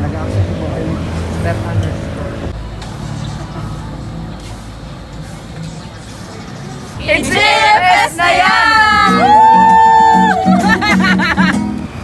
Nag-accept po kayo step underscore. It's JFS na yan!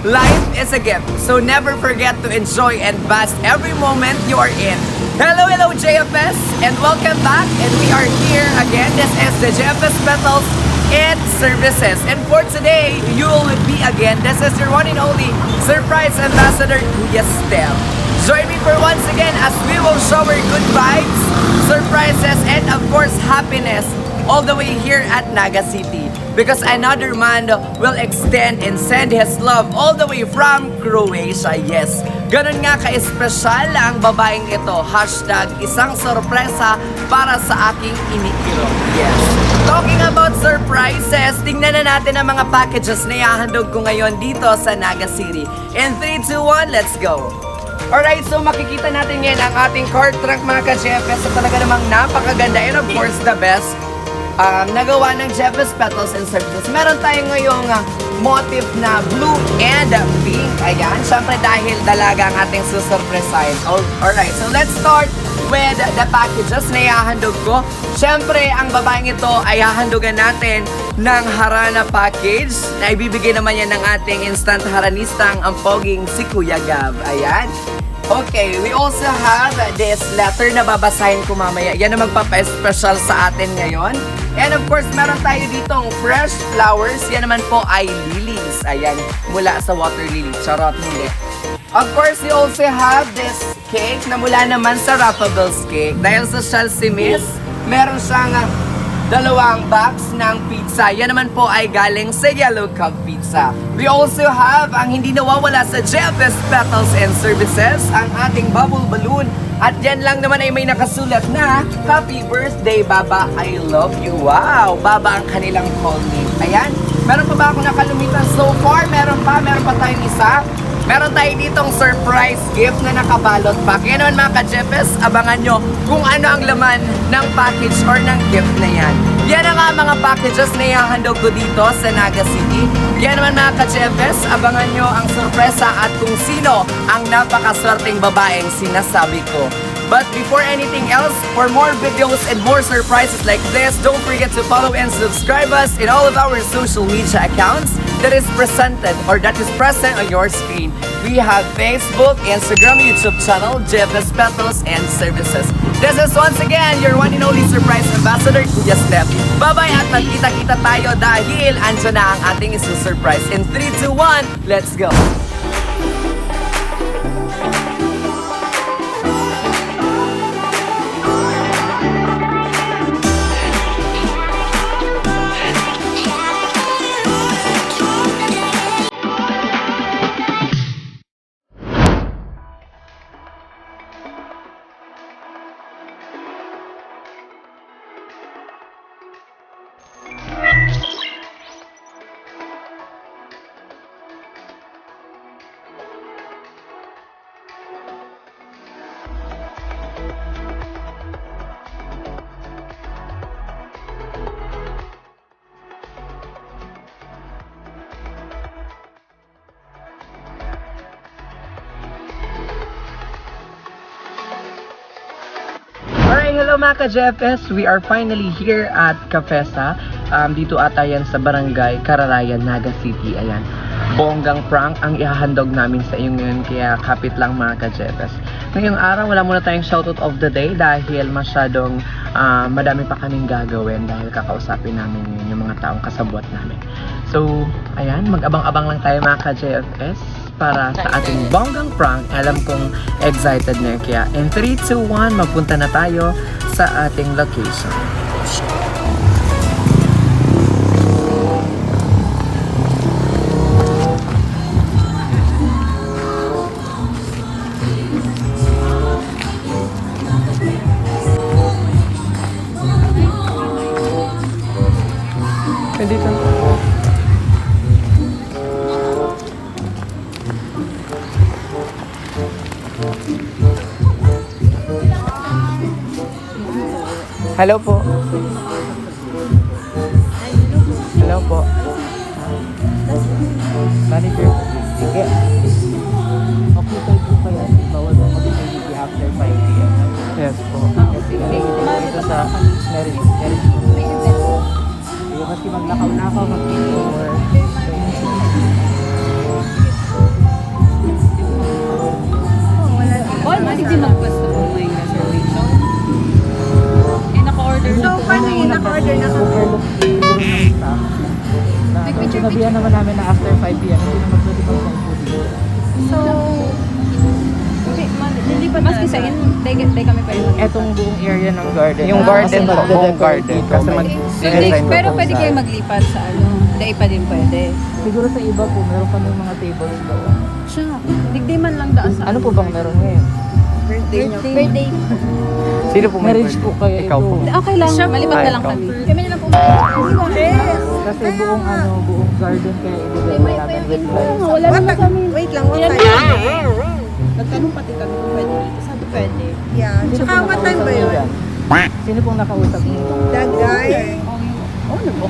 Life is a gift, so never forget to enjoy and bask every moment you are in. Hello, JFS, and welcome back. And we are here again. This is the JFS Petals and Services. And for today, you will be again. This is your one and only Surprise Ambassador, Kuya Stel. Join me for once again as we will shower good vibes, surprises, and of course, happiness all the way here at Naga City. Because another man will extend and send his love all the way from Croatia. Yes, ganun nga ka-espesyal ang babaeng ito. Hashtag isang sorpresa para sa aking iniiro. Yes. Talking about surprises, tingnan na natin ang mga packages na ihahandog ko ngayon dito sa Naga City. In 3, 2, 1, let's go! Alright, so makikita natin ngayon ang ating cart trunk mga ka-JFS. So talaga namang napakaganda and of course the best. Nagawa ng JFS Petals and Services. Meron tayong ngayong motif na blue and pink. Ayan, syempre dahil dalaga ang ating susurpresahin. Alright, so let's start with the packages na ihahandog ko. Syempre, ang babaeng ito ay hahandogan natin ng Harana package na ibibigay naman yan ng ating instant haranistang ang poging si Kuya Gab. Ayan. Okay, we also have this letter na babasahin ko mamaya. Yan ang magpapa-special sa atin ngayon. And of course, meron tayo ditong fresh flowers. Yan naman po ay lilies. Ayan, mula sa water lily. Charot, hindi. Of course, we also have this cake na mula naman sa Raffables Cake. Dahil sa Chelsea Miss, meron siyang dalawang box ng pizza. Yan naman po ay galing sa Yellow Cup Pizza. We also have ang hindi nawawala sa JFS Petals and Services, ang ating bubble balloon. At yan lang naman ay may nakasulat na Happy Birthday, Baba, I love you. Wow! Baba ang kanilang call name. Ayan. Meron pa ba akong nakalumitan so far? Meron pa tayong isa. Meron tayo ditong surprise gift na nakabalot pa. Kaya naman mga ka-JFS, abangan nyo kung ano ang laman ng package or ng gift na yan. Yan ang mga packages na ihahandog ko dito sa Naga City. Yan naman mga ka-JFS, abangan nyo ang sorpresa at kung sino ang napakaswerteng babaeng sinasabi ko. But before anything else, for more videos and more surprises like this, don't forget to follow and subscribe us in all of our social media accounts that is presented or that is present on your screen. We have Facebook, Instagram, YouTube channel, JFS Petals and Services. This is once again your one and only Surprise Ambassador, Kuya Steph. Bye-bye at magkita-kita tayo dahil andyan na ang ating isusurprise. In 3, 2, 1, let's go! Alright, hello mga ka-JFS. We are finally here at Cafesa. Dito ata yan sa Barangay Kararayan, Naga City. Ayan, bonggang prank ang ihahandog namin sa inyo ngayon. Kaya kapit lang mga ka-JFS. Ngayong araw, wala muna tayong shoutout of the day dahil masyadong madami pa kaming gagawin dahil kakausapin namin ngayon yung mga taong kasabwat namin. So, ayan, mag-abang-abang lang tayo mga ka-JFS para sa ating bonggang prank. Alam kong excited na yun. Kaya in 3, 2, 1, magpunta na tayo sa ating location. Dito. Hello po. Hello po. Manager. Sige. Okay, tayo po kaya. Bawal maski sa hindi kami pwede mag Etong buong area ng garden. Yung garden po, Kasi buong garden. Kasi mag-design po. Pero pwede kayo maglipat sa day pa din pwede. Siguro sa iba po, meron pa ng mga tables doon. Siya, digdi man lang daan sa Ano po bang meron ngayon? birthday. Sino po may Marriage po kayo Ikaw po. ito. Okay lang, malipat na lang ikaw. kami. Kami na lang po. Yes. Kasi buong buong garden kaya i-develop namin with lights. Wala naman kami. Wait lang, what time? Nagtanong pati kami kung pwede dito. Sabi pwede. Yeah. Tsaka what time ba yun? Sino pong nakausap niyo? That guy? Sino po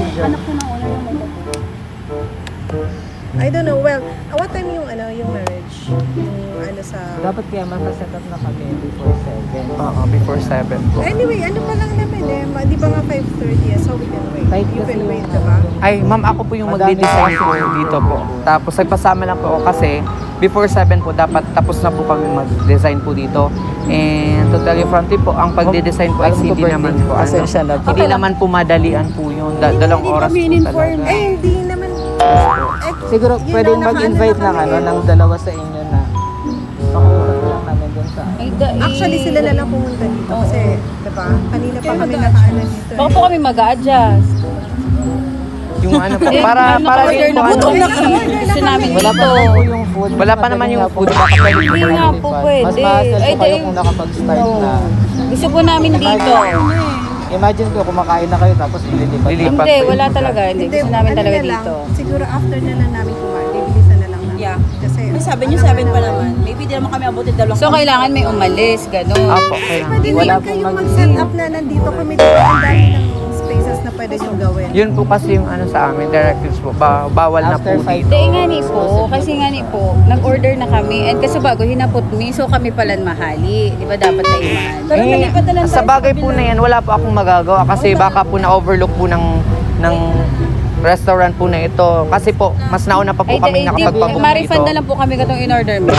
dyan? Anak ko na una yung may I don't know. Well, what time yung marriage? Yung sa... Dapat kaya makaset up na kami before 7. Before 7 po. Anyway, ano pa lang naman Di ba nga 5:30? So we can wait. Tight You kasi can wait, yung diba? Ay, ma'am, ako po yung Madami magde-design kasi po dito po. Tapos nagpasama lang po ako kasi before 7 po, dapat tapos na po kami mag-design po dito. And to tell you frankly po, ang pagde-design po ay Alam ko hindi birthday. naman po. Pasensya na po. Hindi naman po madalian po yun. Dalawang oras po talaga. Hindi naman... Siguro Yun pwedeng lang, mag-invite nakaano ng na kami. ng dalawa sa inyo na makausap lang namin dun sa Actually, sila na lang pumunta dito. Kasi, diba? Kanina pa kami nakaano dito. Baka po kami mag-a-adjust. Yung ano po, para din po ano. Gusto namin wala pa dito. naman po yung food. Wala pa naman yung food. Baka pwede Hindi po nga po pwede. Mas ma-hassle Ay, po kayo di- kung nakapag-start na. Gusto po namin dito. Imagine ko, kumakain na kayo tapos ililipat. Lilipat. Hindi, wala talaga. Hindi, gusto namin ano talaga na lang, dito. Siguro after na lang namin kumain. Bibilisan na lang namin. Yeah. Kasi, Sabi niyo 7 pa naman. Maybe di naman kami abutin dalawang. So, kailangan may umalis, gano'n. Apo, kailangan. Pwede Wala naman pong kayong mag- mag-set up na nandito kami. Diba? Ang dami ng spaces na pwede yung gawin. Yun po kasi yung ano sa amin, directives po. Bawal na po After 5 dito. Hindi nga ni po, kasi nga ni po, nag-order na kami. And kasi bago hinapot mi, so kami palan mahali. Di ba dapat na iman? Pero nalipat na lang Sa bagay po na yan, wala po akong magagawa kasi baka po na-overlook po ng restaurant po na ito. Kasi po, mas nauna pa po kami nakapagpabook ma-refund dito. na lang po kami katong in-order mo.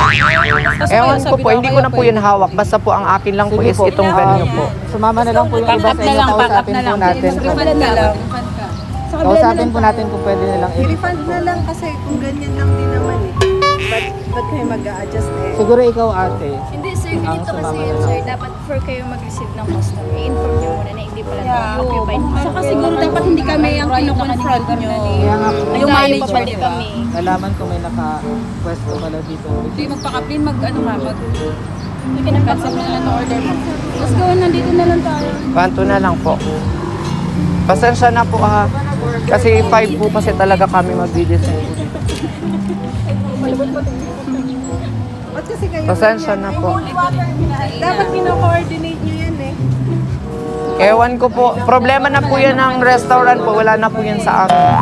Ewan ko po, hindi ko na po yun hawak. Basta po ang akin lang po Sige is po, itong venue po. Sumama na lang po yung Pack iba up sa na inyo. lang, pack up Kausapin na po lang. natin. Refund na lang. Kausapin po natin kung pwede nilang I-refund na lang kasi kung ganyan lang din naman eh. Ba't kayo mag-a-adjust eh? Siguro ikaw ate. Hindi sir, Ang ganito kasi sumama yun na sir, lang. dapat before kayo mag-receive ng customer, i-inform nyo muna na hindi pala occupied. Saka siguro dapat hindi kami ang kino-confront nyo. Kaya nga po, Yung management pati diba? kami. nalaman ko may naka-pwesto pala dito. Hindi magpa-kaplin, mag-ano ka, Hindi ka cancel na lang order mo. Let's go, nandito na lang tayo. Kanto na lang po. Pasensya na po ha. Kasi 5 po kasi talaga kami mag-design po dito. Ba't kasi kayo Pasensya ganyan? na po. Dapat kino-coordinate nyo yan eh. Ewan ko po. Problema na po yan ng restaurant po. Wala na po yan sa amin.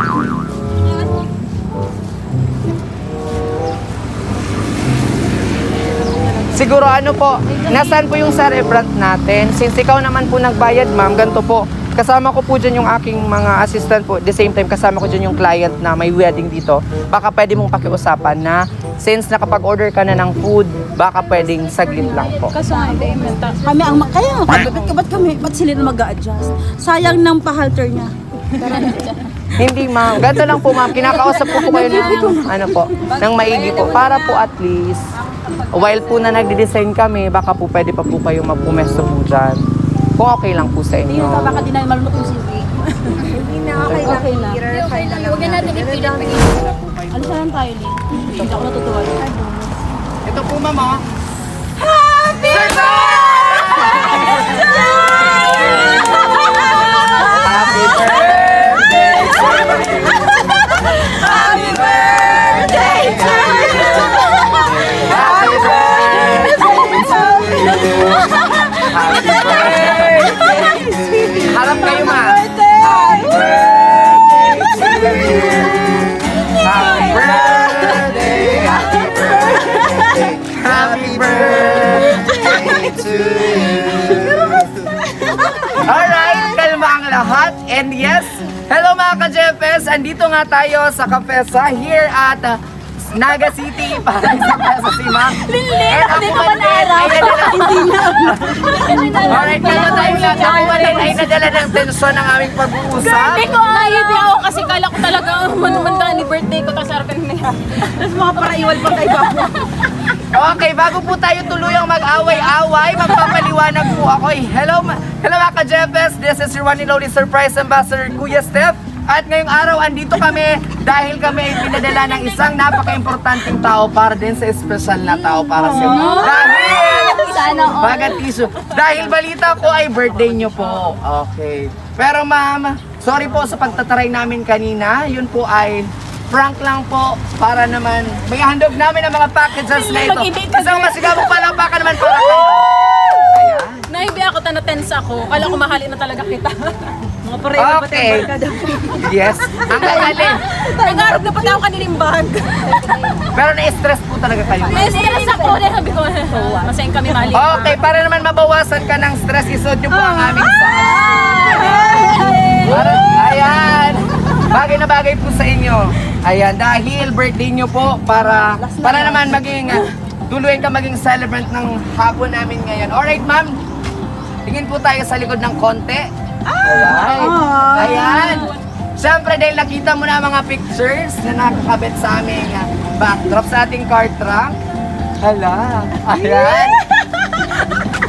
Siguro ano po, nasaan po yung celebrant natin? Since ikaw naman po nagbayad ma'am, ganito po. Kasama ko po dyan yung aking mga assistant po. At the same time, kasama ko dyan yung client na may wedding dito. Baka pwede mong pakiusapan na since nakapag-order ka na ng food, baka pwedeng saglit lang po. Kaso nga, hindi, Kami ang, kaya nga, ba't sila na mag-a-adjust? Sayang ng pa-halter niya. Hindi ma'am, ganito lang po ma'am. Kinakausap ko kayo ng ano po, ng maigi po. Para po at least, while po na nagde-design kami, baka po pwede pa po kayo magpumesto po dyan. Kung okay lang po sa Hindi inyo. yun, baka di na malunok yung CV. Hindi na okay lang. Okay na. I-refund na lang. Huwag na natin ipilit pa Ano lang tayo, Lee? Hindi ako natutuwa. Ito po ma'am oh. Happy birthday to you. Happy birthday to you. Happy birthday to you. Happy birthday to you. Harap kayo ma. Happy birthday to you. Happy birthday. Happy birthday. Happy birthday to you. Alright, kalma ang lahat. And yes, hello mga ka-Jeffes. Andito nga tayo sa Kapesa here at Naga City para isang peso si ma'am. And ang hindi ko kumandin ay nadala. Alright, kaya tayong lahat. Ang kumandin ay nadala ng tensyon ng aming pag-uusap. Hindi ko naiibi ako kasi kala ko talaga manumanda ni birthday ko tapos harapin na yan. Tapos mga paraiwal pang kay Babo. Okay, bago po tayo tuluyang mag-away-away, magpapaliwanag po ako. Hello mga ka-Jeffes. This is your one and only surprise ambassador, Kuya Steph. At ngayong araw, andito kami dahil kami ay pinadala ng isang napaka-importanting tao para din sa espesyal na tao para sa inyo. Bagat tissue. Dahil balita ko ay birthday nyo po. Okay. Pero ma'am, sorry po sa pagtataray namin kanina. Yun po ay prank lang po para naman may handog namin ang mga packages na ito. Isang masigabong palakpakan naman para kayo. Ayan. Naiibi ako, tense ako. Kala ko mahalin na talaga kita. Mga paraiwal pa Okay. Yes. Ang galing. Nag-arap na pati ako kanilang bag. Pero na-stress po talaga kayo. May stress ako. Dahil sabi ko, masayang kami mali. Okay, para naman mabawasan ka ng stress, isod nyo po ang aming song. Ayan. Bagay na bagay po sa inyo. Ayan, dahil birthday nyo po para naman maging tuluyan ka maging celebrant ng hapon namin ngayon. Alright, ma'am. Tingin po tayo sa likod ng konti. Alright. Ayan. Siyempre, dahil nakita mo na ang mga pictures na nakakabit sa aming backdrop sa ating car trunk. Hala. Ayan.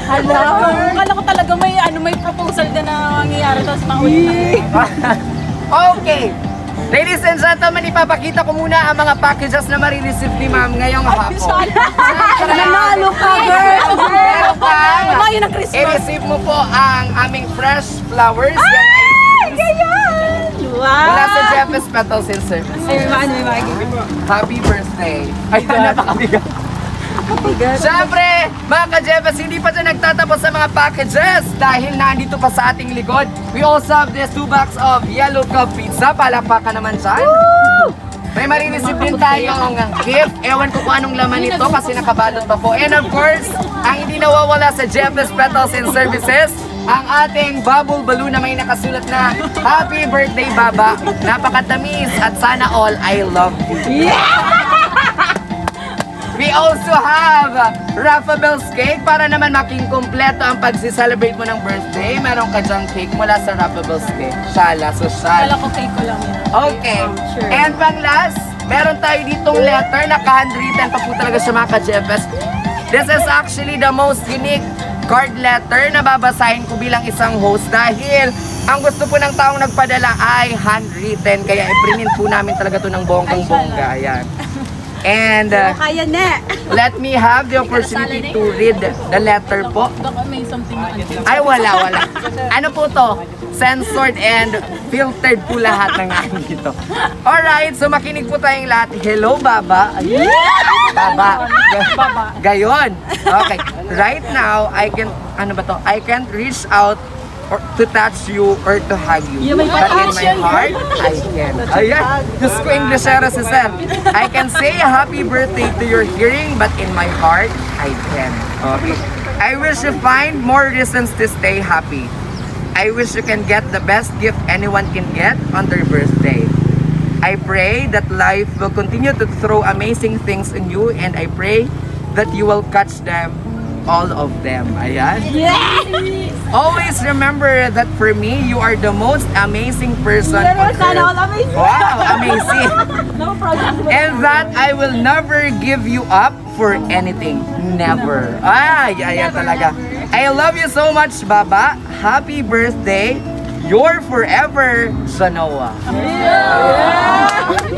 Hala. Kala ko talaga may proposal din na mangyayari tapos mauli. Okay. Ladies and gentlemen, ipapakita ko muna ang mga packages na marireceive ni ma'am ngayong hapon. Nanalo ka, girl! Meron kang Ngayon ang Christmas. i-receive mo po ang aming fresh flowers. Yan ay Wow! mula sa Jeffes Petals and Service. Ay, may magi. Happy birthday. Ay, napakabigat. Siyempre, mga ka-Jeffes, hindi pa dyan nagtatapos sa mga packages dahil nandito pa sa ating likod. We also have this 2 bags of Yellow Cup Pizza. Palakpakan naman dyan. May marireceive din tayong gift. Ewan ko kung anong laman nito kasi nakabalot pa po. And of course, ang hindi nawawala sa Jeffes Petals and Services, ang ating bubble balloon na may nakasulat na Happy Birthday Baba. Napakatamis at sana all I love you. We also have Rafa Bell's Cake para naman making kumpleto ang pagsi-celebrate mo ng birthday. Meron ka dyang cake mula sa Rafa Bell's Cake. Shala, social. Kala ko cake ko lang yan. Okay. Sure. And pang last, meron tayo ditong letter na handwritten pa po talaga sa mga ka-Jeffes. This is actually the most unique card letter na babasahin ko bilang isang host dahil ang gusto po ng taong nagpadala ay handwritten. Kaya i-print po namin talaga to ng bonggang-bongga. Ayan. And Kaya na! let me have the opportunity to read the letter po. Baka may something na Ay, wala. Ano po to? Censored and filtered po lahat ng aking dito. Alright, so makinig po tayong lahat. Hello, Baba. Baba. Gayon. Okay. Right now, I can't reach out or to touch you or to hug you. But in my heart, I can. Ayan. Diyos ko, Englishera si Sir. I can say happy birthday to your hearing, but in my heart, I can. Okay. I wish you find more reasons to stay happy. I wish you can get the best gift anyone can get on their birthday. I pray that life will continue to throw amazing things in you, and I pray that you will catch them, all of them. Ayan. Always remember that for me, you are the most amazing person on earth. Wow, amazing. And that I will never give you up for anything. Never. Ay, ayan talaga. I love you so much, Baba. Happy birthday. You're forever, Sanoa.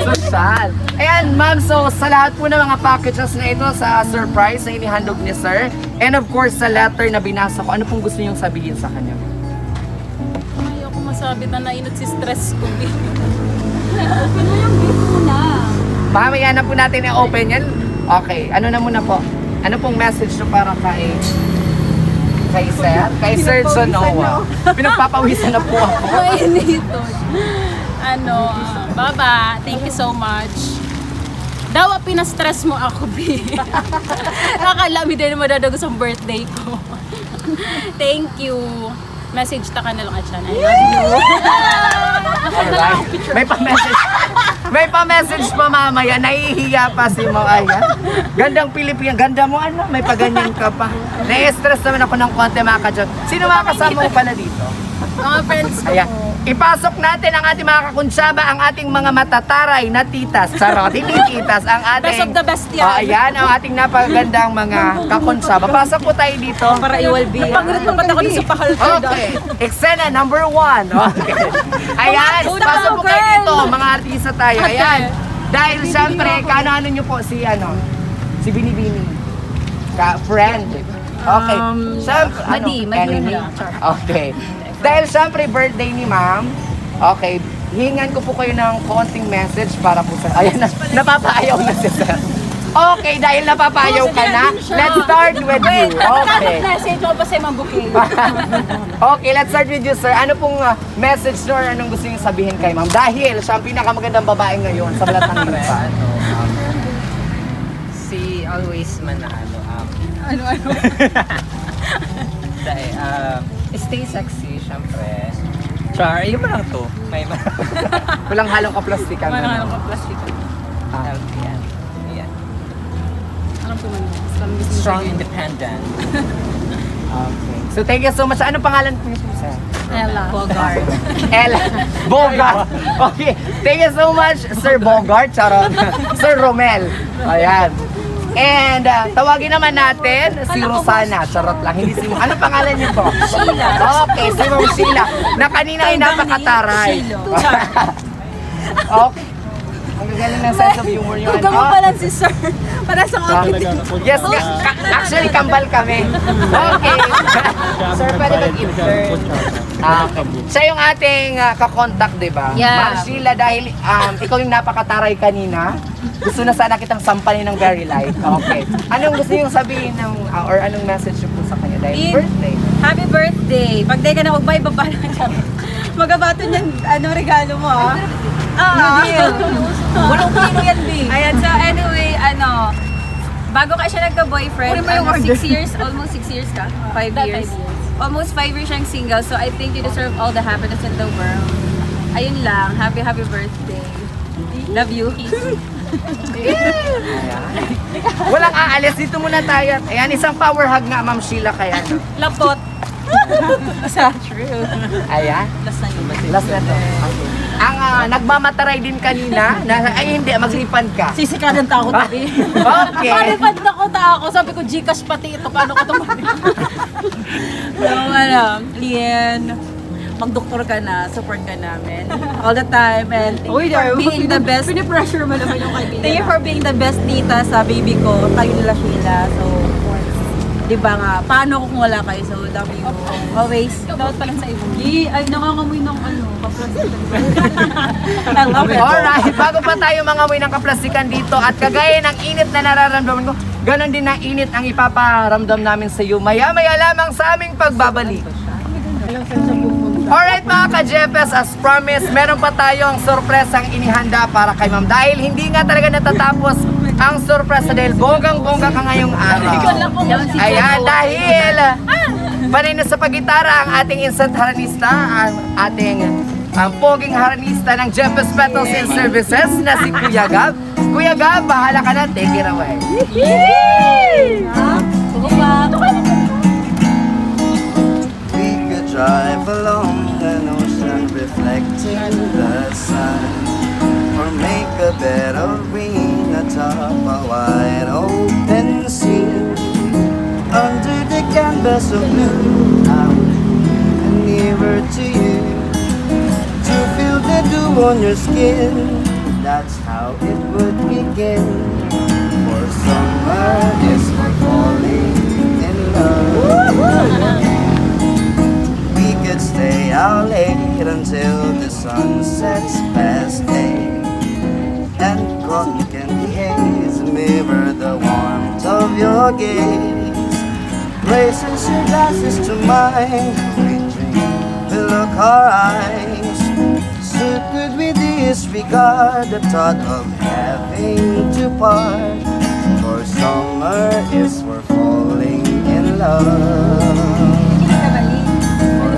Social. Ayan, ma'am. So, sa lahat po ng mga packages na ito, sa surprise na inihandog ni Sir, and of course, sa letter na binasa ko, ano pong gusto niyong sabihin sa kanya? Ayaw ko masabi na nainot si stress ko. Mamaya na po natin i-open yan. Okay, ano na muna po? Ano pong message nyo para kay Sir? Kay Sir Sanoa. Pinagpapawisan na po ako. Mainito. Baba, thank you so much. Daw, pinastress mo ako, B. Nakakala, mi din madadago sa birthday ko. Thank you. message ta ka na lang at siya. I love you. Alright. May pa-message pa mamaya. Nahihiya pa si Mo. Ayan. Gandang Pilipina. Ganda mo ano. May paganyan ka pa. Na-stress naman ako ng konti mga ka-jot. Sino mga kasama mo pala dito? Mga friends ko Ayan. po. Ipasok natin ang ating mga kakuntsaba, ang ating mga matataray na titas. Charot, hindi titas. Ang ating... Best of the best yan. Ayan, ang ating napagandang mga kakuntsaba. Pasok po tayo dito. Para iwalbi. Pagod na ako dun sa pahal ko. Okay. Eksena number 1. Okay. Ayan, pasok po tayo dito. Mga artista tayo. Ayan. Dahil siyempre, kaano-ano nyo po si Binibini. Friend. Okay. Siyempre, Madi enemy? lang. Okay. Dahil siyempre, birthday ni ma'am. Okay. Hingan ko po kayo ng konting message para po sa... Ayan, napapaayaw na si sir. Okay, dahil napapaayaw ka na, let's start with you. Okay. Message ko pa sa mga booking. Okay, let's start with you, sir. Ano pong message or anong gusto niyo sabihin kay ma'am? Dahil siya ang pinakamagandang babae ngayon sa balat ng lupa. Si always manalo. Ano? Dahil, stay sexy, syempre. Char, yun mo lang to. May Walang halong kaplastikan. Ano ka plastic? healthy yan. Yan. Anong tuman? Strong, independent. Okay. So thank you so much. Anong pangalan po niyo, sir? Ella. Bogart. Ella Bogart. Okay. Thank you so much, Sir Bogart. Charot. Sir Romel. Ayan. And tawagin naman natin si Rosana. Charot lang. Hindi si Ano pangalan niyo po? Sheila. Okay, si Ma'am Sheila. Na kanina ay napakataray. Okay. Ang galing ng sense of humor niyo. Tuga mo pa lang si Sir. Para sa akin. Yes, actually kambal kami. Okay. Sir, pwede mag-intern. Okay. Siya yung ating kakontak, di ba? Yeah. Ma'am Sheila, dahil ikaw yung napakataray kanina, gusto na sana kitang sampalin ng very light. Okay. Anong gusto niyong sabihin or anong message niyo po sa kanya dahil In- birthday? Happy birthday! Pag day ka na ugbay, baba na siya. Magabato niyan, regalo mo ah? Walang kilo yan, B. Ayan, so anyway, bago ka siya nagka-boyfriend, 6 years, almost 6 years ka? 5 years. Almost 5 years siyang single, so I think you deserve all the happiness in the world. Ayun lang, happy birthday. Love you. Walang aalis, dito muna tayo. Ayan, isang power hug nga, Ma'am Sheila, kaya. No? Lapot. Sa true. Ayan. Last na yun. Last na to. Okay. Ang nagmamataray din kanina, ay hindi, maglipan ka. Sisikaran ta ako tabi. Okay. Palipad na ko ta ako. Sabi ko, Gcash pati ito. Paano ko tumabi? So, Lian, mag-doktor ka na, support ka namin all the time, and thank you for being the best. Pinipressure mo naman yung kaibigan. Thank you for being the best tita sa baby ko, tayo nila Sheila. So, di ba nga, paano kung wala kayo? So, love you. Always. Dapat pa lang sa iyo. Ay, nangangamoy ng kaplastikan. I love it. Alright, bago pa tayo mangamoy ng kaplastikan dito at kagaya ng init na nararamdaman ko, ganon din na init ang ipaparamdam namin sa iyo. Maya-maya lamang sa aming pagbabalik. Alright mga ka-Jeffes, as promised, meron pa tayong sorpresang inihanda para kay ma'am. Dahil hindi nga talaga natatapos ang sorpresa dahil bonggang-bongga ka ngayong araw. Ayan, dahil panay na sa pagitara ang ating instant haranista, ang ating poging haranista ng Jeffes Petals and Services na si Kuya Gab. Kuya Gab, bahala ka na, take it away. We could drive along an ocean reflecting the sun, or make a bed of green atop a wide open sea. Under the canvas of blue, I would be nearer to you, to feel the dew on your skin. That's how it would begin. For summer is for falling in love. We could stay out late until the sun sets past 8, and cotton candy haze mirror the warmth of your gaze. Places your glasses to mine, we drink, we look our eyes. So could we disregard the thought of having to part? For summer is for falling in love. For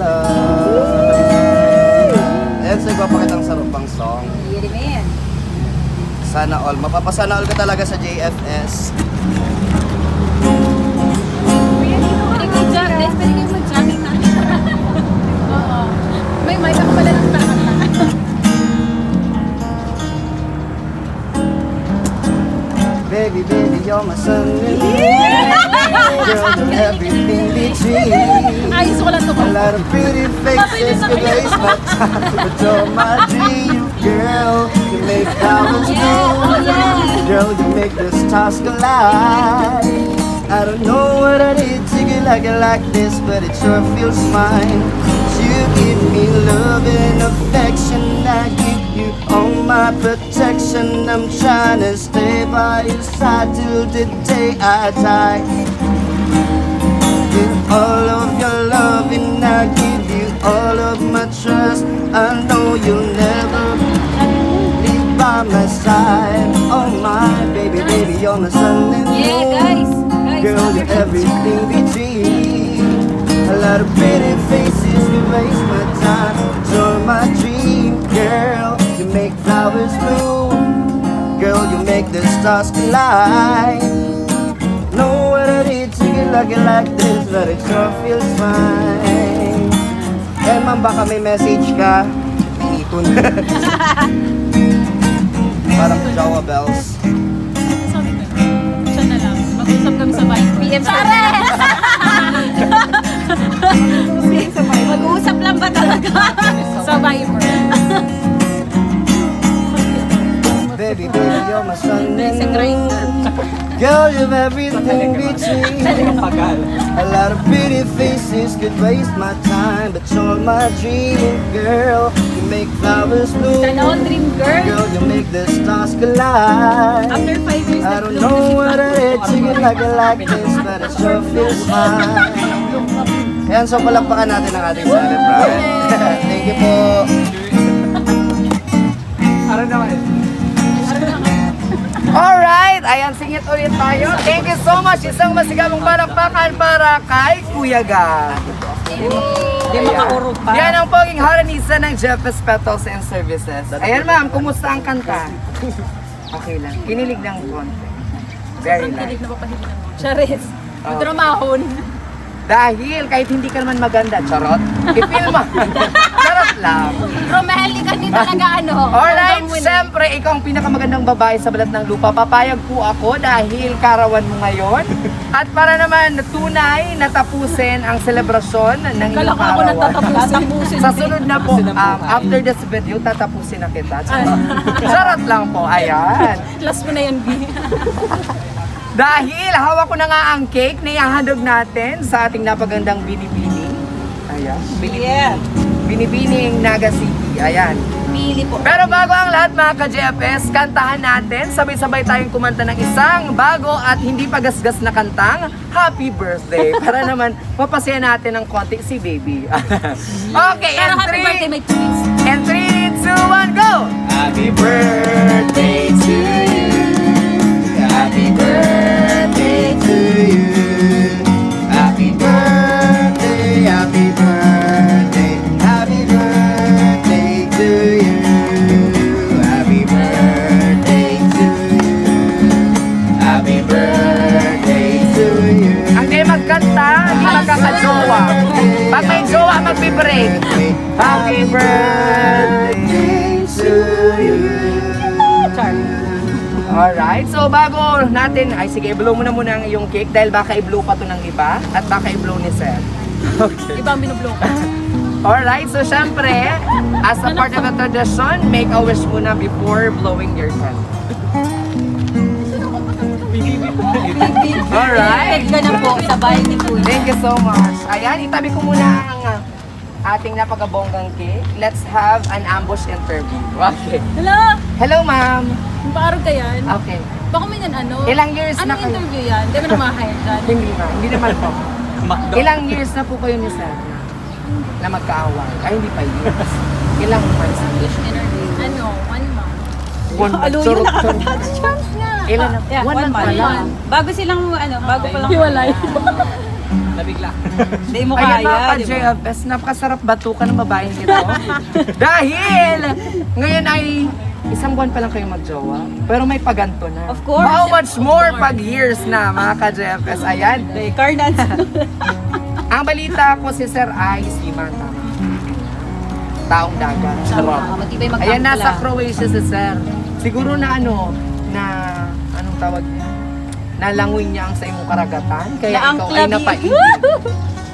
love. Ayan, so ipapakitang sarap pang song. Yun man. Sana all. Mapapasana all ka talaga sa JFS. Pwede kayo mag-jamming natin. Oo. May mic ako pala ng takot. Baby, baby, you're my sunny. Girl, you're everything between. Ayos ko lang ito. A lot of pretty faces could waste my time, but you're my dream. Girl, you make flowers bloom. Girl, you make the stars collide. I don't know what I did to get like this, but it sure feels fine. You give me love and affection, I give you all my protection. I'm trying to stay by your side till the day I die. With all of your love and I give you all of my trust. I know you'll never leave by my side. Oh my baby, baby, you're my sun and moon. Yeah, guys. Girl, you're everything between. A lot of pretty faces can waste my time. You're my dream, girl. You make flowers bloom. Girl, you make the stars collide. Know what I did to get lucky like this, but it sure feels fine. Eh, ma'am, baka may message ka. Pinitun. Parang Jawa bells. Siya na lang. Mag-usap kami sa Viber. PM Mag-uusap lang ba talaga? Sa Viber. Baby, baby, you're my sun and moon. Girl, you're everything between. A lot of pretty faces could waste my time, but you're my dream, girl. You make flowers bloom. Sana all dream girl. Girl, you make the stars collide. After 5 years, I don't know what I did to get like this, but it sure feels fine. Ayan, so palakpakan natin ang ating celebrant. Thank you po. Alright, ayan, singit ulit tayo. Thank you so much. Isang masigabong palakpakan para kay Kuya Gab. Hindi makaurog pa. Yan ang poging haranisan ng Jeffes Petals and Services. Ayan ma'am, kumusta ang kanta? Okay lang. Kinilig ng konti. Very nice. Charis. Oh. Dramahon. Dahil kahit hindi ka naman maganda, charot, i-feel mo. Charot lang. Romel, ikaw hindi talaga ano. Alright, hanggang muli. siyempre, ikaw ang pinakamagandang babae sa balat ng lupa. Papayag po ako dahil karawan mo ngayon. At para naman tunay na tapusin ang selebrasyon ng Kala iyong ko ako karawan. natatapusin. Sa sunod na po, after this video, tatapusin na kita. Charot lang po, ayan. Last mo na yan, B. Dahil hawak ko na nga ang cake na ihahandog natin sa ating napagandang binibini. Ayan, binibini. Binibining Naga City. Ayan. Pili po. Pero bago ang lahat mga ka-JFS, kantahan natin. Sabay-sabay tayong kumanta ng isang bago at hindi pagasgas na kantang Happy Birthday. Para naman mapasaya natin ng konti si baby. Okay, Pero and happy birthday, 3, may twist. and 3, 2, 1, go! Happy birthday to you. Happy birthday to you. Happy birthday, happy birthday, happy birthday to you. Happy birthday to you. Happy birthday to you. Ang kayo magkanta, hindi magkakajowa. Pag may jowa, magbe-break. Happy birthday to you. Alright, so bago natin, ay sige, i-blow mo na muna ang iyong cake dahil baka i-blow pa to ng iba at baka i-blow ni Seth. Ibang binublow ka. Alright, so syempre, as a part of the tradition, make a wish muna before blowing your candle. Alright. Ka na po sa bahay ni Kuya. Thank you so much. Ayan, itabi ko muna ang ating napakabonggang cake. Let's have an ambush interview. Okay. Hello! Hello, ma'am. Paarog ka yan? Okay. Baka may ano? Ilang years na Anong kayo? interview yan? Hindi mo na ma-hire dyan. Hindi, ma'am. Hindi naman po. Ilang years na po kayo ni Seth na magkaaway? Ay, hindi pa years. Ilang months? Ano? 1 month. One month. Aluyo Charot, na charot. touch chance na. Ilan na? Yeah, 1 month pa one lang. month. Bago silang, bago pa lang. Hiwalay. Nabigla. Hindi mo Ayan mga kaya, di ba? ka-JFS, napakasarap batukan ng babaeng ito. Dahil ngayon ay isang buwan pa lang kayo magjowa, pero may paganto na. Of course. How much more pag years na mga ka-JFS? Ayan. Carnage. Ang balita ko si Sir ay Siman, tama. Taong dagat. Charot. Matibay magkakla. Ayan, nasa Croatia si Sir. Siguro na anong tawag niya? Nalangoy niya ang sa imong karagatan, kaya ikaw ay Naangklabi. napaibig.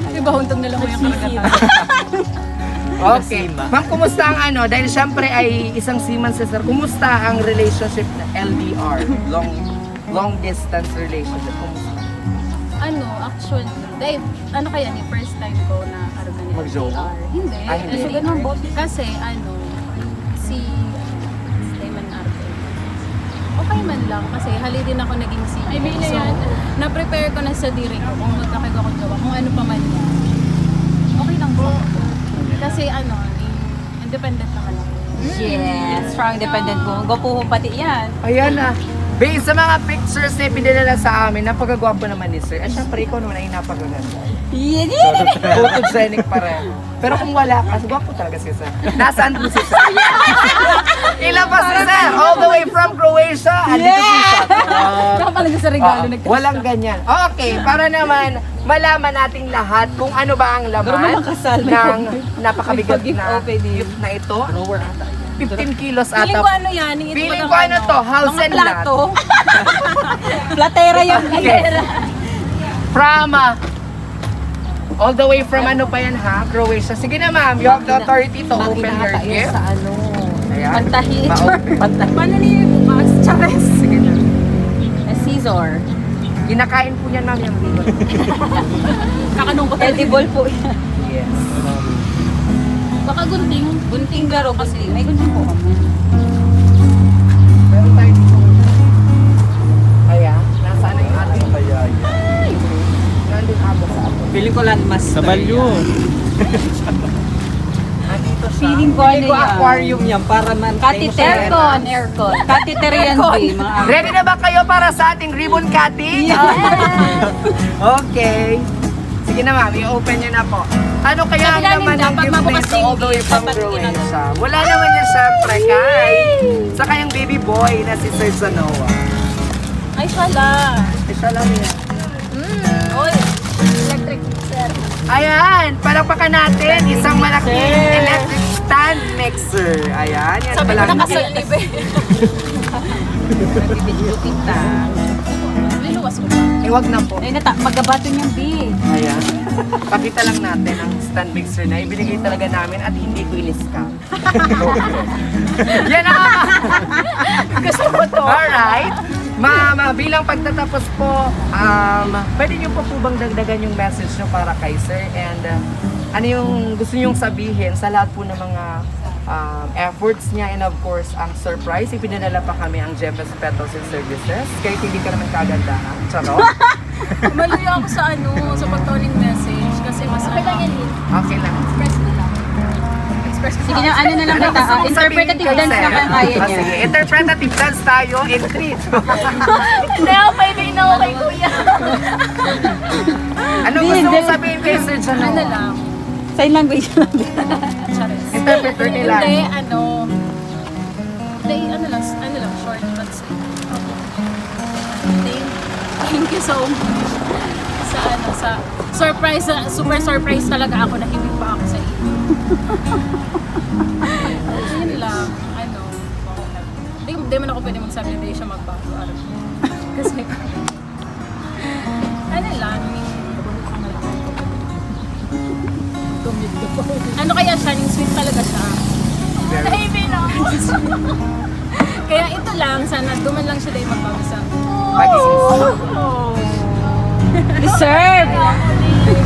Diba, huntong na lang mo yung karagatan. Okay. Ma'am, kumusta ang dahil syempre ay isang seaman si Sir, kumusta ang relationship na LDR? Long distance relationship. Kumusta? Actually, Dave, kaya ni first time ko na ganito. Mag-jowa? Hindi. Ay, hindi. So, ganun boss. Kasi, si Damon Arte. Okay man lang, kasi hali din ako naging CEO. Ay, so, na-prepare ko na sa diri ko kung magkakig ako jowa, kung ano pa man yan. Okay lang po. Kasi, independent naman ako. Yes, strong dependent mo. Gopo pati yan. Ayan na. Based sa mga pictures na pinadala sa amin, napakagwapo naman ni Sir. At syempre, ikaw naman ay napakaganda. Photogenic pa rin. Pero kung wala ka, gwapo talaga si Sir. Nasaan po si Sir? Ilabas si Sir! All the way from Croatia! Andito po siya. Kapalaga sa regalo. Walang ganyan. Okay, para naman malaman nating lahat kung ano ba ang laman Pero makasal, may ng napakabigat May na pag-give open gift na ito. 15 kilos Feeling ata. ko yan. Feeling ko to, house Mga and lot. plato. Platera yung Okay. From, all the way from pa yan ha? Croatia. Sige na ma'am, you have the authority to open your gift. Ayan. Pantahin. Ma-open. Paano niyo bukas? Chares. Sige na. Caesar. Kinakain po niyan ma'am yung ribbon. Kakanong ko Edible po yan. Yes. Baka gunting. Gunting laro kasi. May gunting po kami. Meron tayo dito. Ayan. Nasaan na yung ating nandun abo sa abo. Feeling ko lang mas sa balyo. Nandito siya. Feeling ko ano yan. Aquarium yan para man. Catheter. Aircon. Catheter yan, B. Mga Ready na ba kayo para sa ating ribbon cutting? Okay. Sige na ma'am, i-open nyo na po. Ano kaya ang Sabi namin naman ng dapat gift na mabukas ito yung all the way gift, from dapat Croatia? Wala naman yan syempre kay sa kayang baby boy na si Sir Zanoa. Ay, sala. Isa lang yan. Oy, electric sir. Ayan, palakpakan natin isang malaking electric stand mixer. Ayan, yan Sabi ko pala. nakasal ni Be. bibit-bita. Liluwas ko ba? Wag na po. Ay, magabato niyang B. Ayan. Pakita lang natin ang stand mixer na ibinigay talaga namin at hindi ko in-scam. Yan ang gusto ko to. Alright. Mama, bilang pagtatapos po, pwede niyo po bang dagdagan yung message niyo para kay Sir? And ano yung gusto niyong sabihin sa lahat po ng mga efforts niya, and of course, ang surprise, ipinadala pa kami ang Jeffes Petals and Services. Kahit hindi ka naman kagandahan. Charot? Maluya ako sa sa pagtoning message kasi mas Okay lang yan, Lynn. Okay lang. Express ko lang. express ko. Sige na, ano na lang Ano kita. gusto mong sabihin Interpretative kay dance Sir? na kaya Ah, niya. sige, interpretative dance tayo in 3. Hindi ako pwede na ako kay Kuya. Ano gusto mong sabihin kay Sir Jano? Ano lang. Sign language lang. Charis. Interpreter nila. Hindi, ano lang, short but sweet. Thank you so much sa surprise, super surprise talaga ako na hindi pa ako sa iyo. Yun lang, hindi man ako pwede magsabi na hindi siya magbago. Kasi, ano kaya siya, yung sweet talaga siya. Baby no. Kaya ito lang, sana duman lang siya dahil magbago sa Deserve!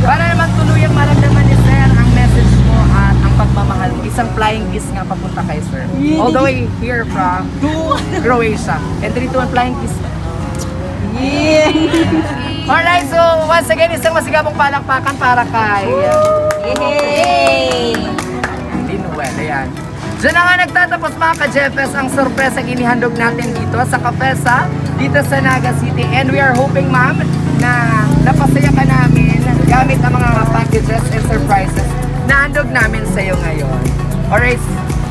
Para naman tuluyang maramdaman ni Sir ang message mo at ang pagmamahal mo. Isang flying kiss nga papunta kay Sir. All the way here from Croatia. And 3, 2, 1, flying kiss. Alright, so once again, isang masigabong palakpakan para kay Yay! Dinuel. Ayan. Diyan na nga nagtatapos mga ka-Jeffes ang sorpresang inihandog natin dito sa Kapesa, dito sa Naga City. And we are hoping, ma'am, na napasaya ka namin gamit ang mga packages and surprises na handog namin sa iyo ngayon. Alright,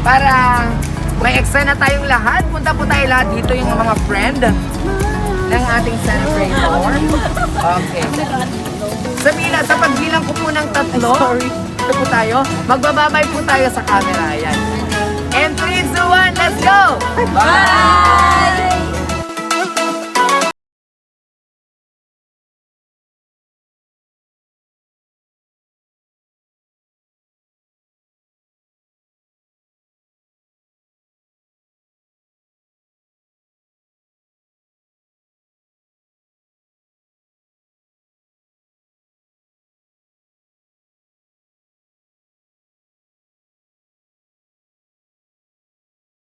para may extra na tayong lahat, punta po tayo lahat dito yung mga friend ng ating celebrator. Okay. Sa pagbilang ko po ng 3, ito po tayo, magbababay po tayo sa camera. Ayan. And 3, 2, 1, let's go! Bye!